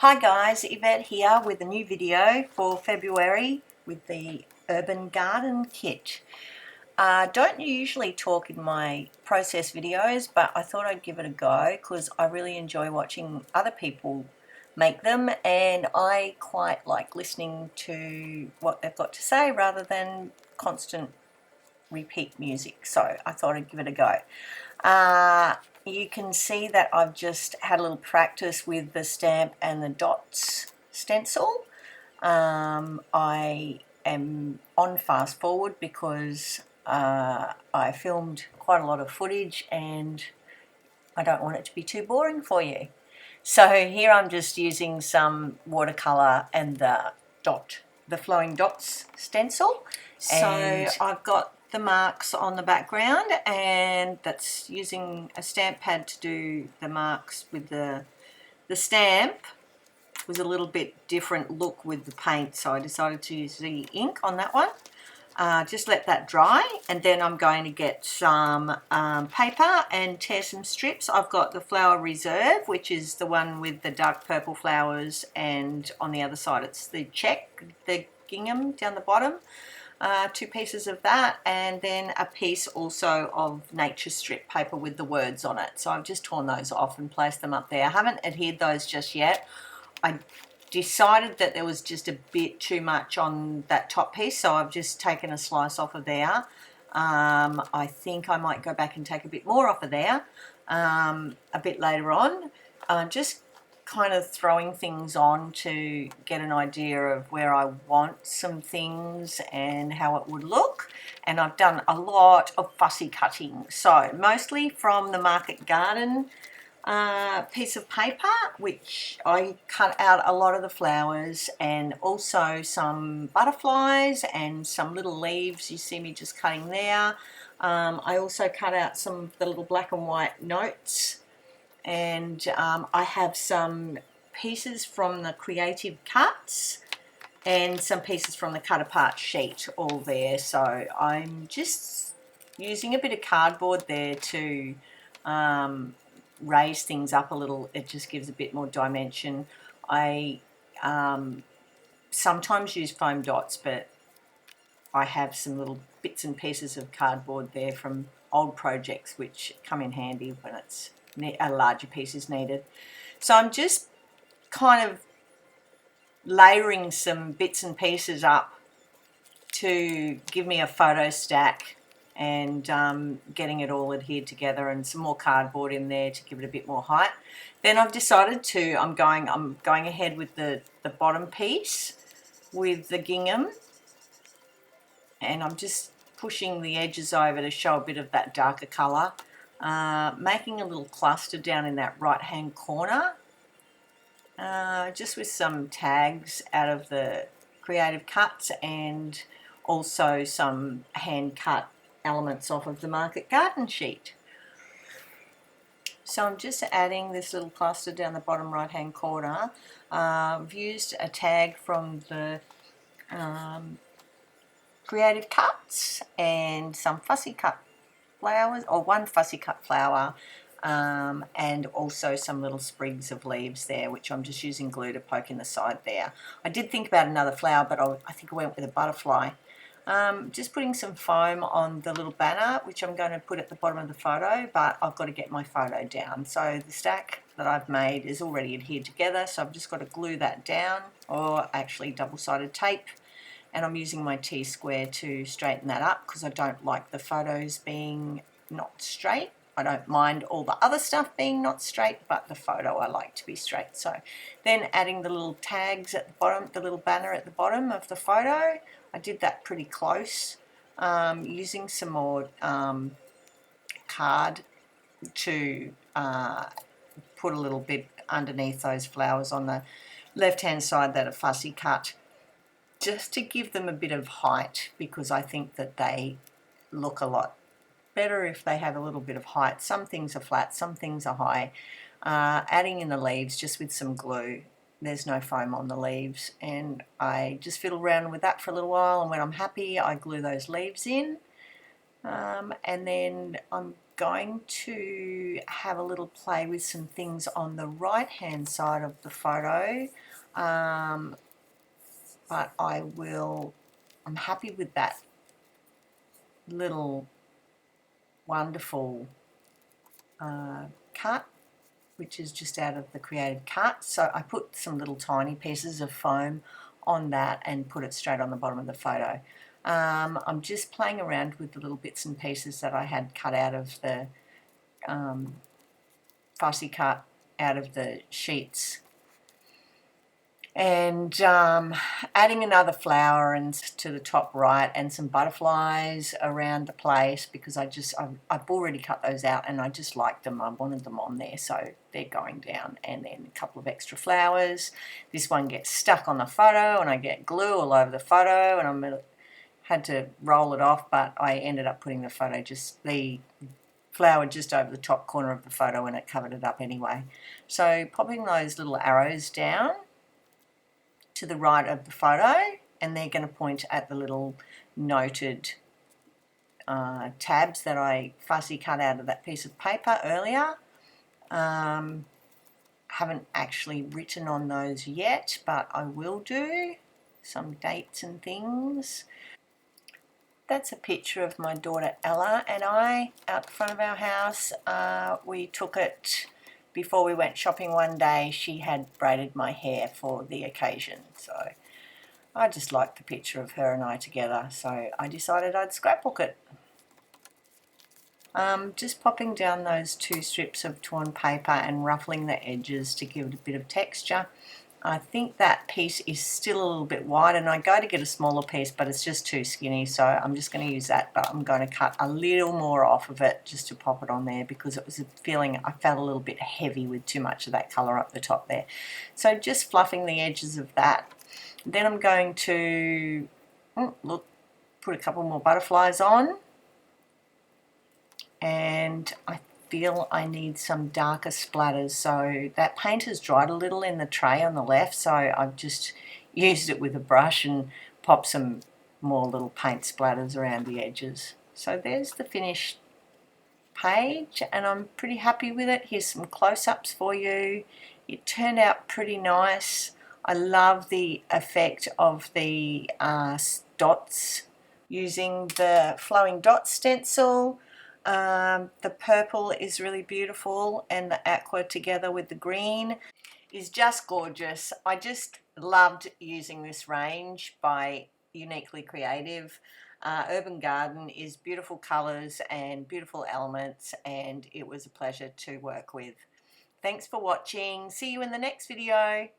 Hi guys, Yvette here with a new video for February with the Urban Garden Kit. Don't usually talk in my process videos, but I thought I'd give it a go because I really enjoy watching other people make them, and I quite like listening to what they've got to say rather than constant repeat music, so I thought I'd give it a go. You can see that I've just had a little practice with the stamp and the dots stencil. I am on fast forward because I filmed quite a lot of footage and I don't want it to be too boring for you. So here I'm just using some watercolour and the flowing dots stencil. So I've got the marks on the background, and that's using a stamp pad to do the marks with the stamp. Was a little bit different look with the paint, so I decided to use the ink on that one. Just let that dry, and then I'm going to get some paper and tear some strips. I've got the Flower Reserve, which is the one with the dark purple flowers, and on the other side it's the the gingham down the bottom. 2 pieces of that, and then a piece also of nature strip paper with the words on it. So I've just torn those off and placed them up there. I haven't adhered those just yet. I decided that there was just a bit too much on that top piece, so I've just taken a slice off of there. I think I might go back and take a bit more off of there a bit later on. Just kind of throwing things on to get an idea of where I want some things and how it would look. And I've done a lot of fussy cutting, so mostly from the Market Garden piece of paper, which I cut out a lot of the flowers and also some butterflies and some little leaves you see me just cutting there. I also cut out some of the little black and white notes, and I have some pieces from the Creative Cuts and some pieces from the cut apart sheet all there. So I'm just using a bit of cardboard there to raise things up a little. It just gives a bit more dimension. I sometimes use foam dots, but I have some little bits and pieces of cardboard there from old projects which come in handy when it's a larger piece is needed. So I'm just kind of layering some bits and pieces up to give me a photo stack, and getting it all adhered together, and some more cardboard in there to give it a bit more height. Then I've decided to, I'm going ahead with the bottom piece with the gingham, and I'm just pushing the edges over to show a bit of that darker colour, making a little cluster down in that right hand corner, just with some tags out of the Creative Cuts and also some hand cut elements off of the Market Garden sheet. So I'm just adding this little cluster down the bottom right hand corner. I've used a tag from the Creative Cuts and some fussy cut flowers, or one fussy cut flower, and also some little sprigs of leaves there, which I'm just using glue to poke in the side there. I did think about another flower, but I think I went with a butterfly. Just putting some foam on the little banner, which I'm going to put at the bottom of the photo, but I've got to get my photo down. So the stack that I've made is already adhered together, so I've just got to glue that down, or actually double-sided tape. And I'm using my T-square to straighten that up because I don't like the photos being not straight. I don't mind all the other stuff being not straight, but the photo I like to be straight. So then adding the little tags at the bottom, the little banner at the bottom of the photo, I did that pretty close, using some more card to put a little bit underneath those flowers on the left-hand side that are fussy cut, just to give them a bit of height, because I think that they look a lot better if they have a little bit of height. Some things are flat, some things are high. Adding in the leaves just with some glue. There's no foam on the leaves, and I just fiddle around with that for a little while, and when I'm happy I glue those leaves in, and then I'm going to have a little play with some things on the right hand side of the photo, but I'm happy with that little wonderful cut, which is just out of the Creative cut. So I put some little tiny pieces of foam on that and put it straight on the bottom of the photo. I'm just playing around with the little bits and pieces that I had cut out of the fussy cut out of the sheets, and adding another flower and to the top right, and some butterflies around the place, because I've already cut those out and I just liked them. I wanted them on there, so they're going down. And then a couple of extra flowers. This one gets stuck on the photo and I get glue all over the photo, and I had to roll it off, but I ended up putting the flower just over the top corner of the photo, and it covered it up anyway. So popping those little arrows down to the right of the photo, and they're going to point at the little noted tabs that I fussy cut out of that piece of paper earlier. Haven't actually written on those yet, but I will do some dates and things. That's a picture of my daughter Ella and I out the front of our house. We took it before we went shopping one day. She had braided my hair for the occasion, so I just liked the picture of her and I together, so I decided I'd scrapbook it. Just popping down those 2 strips of torn paper and ruffling the edges to give it a bit of texture. I think that piece is still a little bit wide, and I go to get a smaller piece, but it's just too skinny, so I'm just going to use that, but I'm going to cut a little more off of it just to pop it on there, because it was a feeling I felt a little bit heavy with too much of that colour up the top there. So just fluffing the edges of that. Then I'm going to put a couple more butterflies on, and I feel I need some darker splatters, so that paint has dried a little in the tray on the left, so I've just used it with a brush and popped some more little paint splatters around the edges. So there's the finished page, and I'm pretty happy with it. Here's some close-ups for you. It turned out pretty nice. I love the effect of the dots using the flowing dot stencil. The purple is really beautiful, and the aqua together with the green is just gorgeous. I just loved using this range by Uniquely Creative. Urban Garden is beautiful colours and beautiful elements, and it was a pleasure to work with. Thanks for watching. See you in the next video.